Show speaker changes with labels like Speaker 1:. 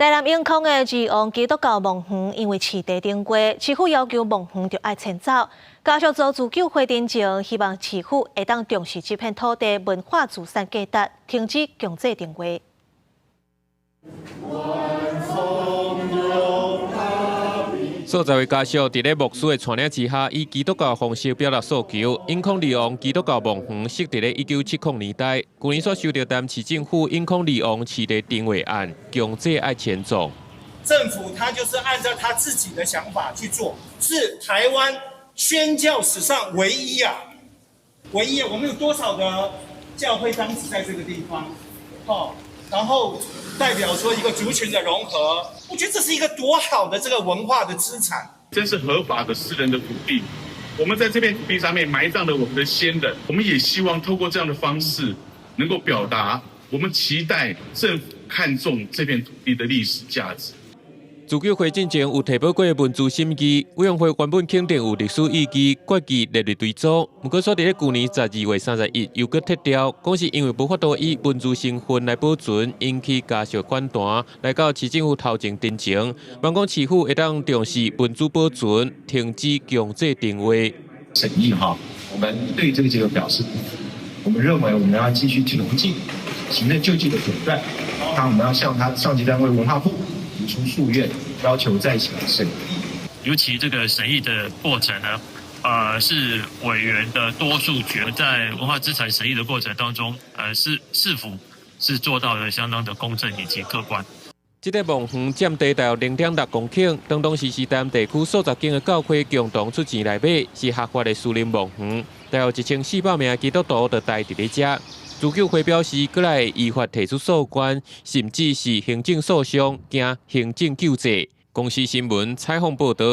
Speaker 1: 台南永康的义王基督教墓园因为市地顶过，市府要求墓园就要迁走。家属做自救会定情，希望市府会当重视这片土地文化资产价值，停止强制定位。
Speaker 2: 数十位家属伫咧牧师的带领之下，以基督教方式表达诉求。永康义王基督教墓园设伫咧1970年代，去年所收到担市政府永康义王市地定位案，强制爱迁走。
Speaker 3: 政府他就是按照他自己的想法去做，是台湾宣教史上唯一啊！我们有多少的教会当时在这个地方，然后代表说一个族群的融合，我觉得这是一个多好的这个文化的资产。
Speaker 4: 这是合法的私人的土地，我们在这片土地上面埋葬了我们的先人，我们也希望透过这样的方式，能够表达我们期待政府看重这片土地的历史价值。
Speaker 2: 自救会进前有提报过文字审议，委员会原本肯定有历史意义，决议列入追踪。不过，所伫咧去年12月31日又搁撤掉，讲是因为无法度以文字身份来保存，引起家属反弹，来到市政府头前陈情，望讲市府会当重视文字保存，停止强制定位。
Speaker 5: 审议我们对这个结果表示，我们认为我们要继续挺进行政救济的手段，我们要向他上级单位文化部提出诉愿，要求再起审议。
Speaker 6: 尤其这个审议的过程呢，是委员的多数决，在文化资产审议的过程当中，是否是做到了相当的公正以及客观。
Speaker 2: 这个墓园占地大约0.6公顷，当时是台南地区数十间的教会共同出钱来买，是合法的私人墓园，大约1400名基督徒就待伫咧遮。自救会表示，搁来依法提出诉愿，甚至是行政诉讼，行行政救济。公司新闻采访报道。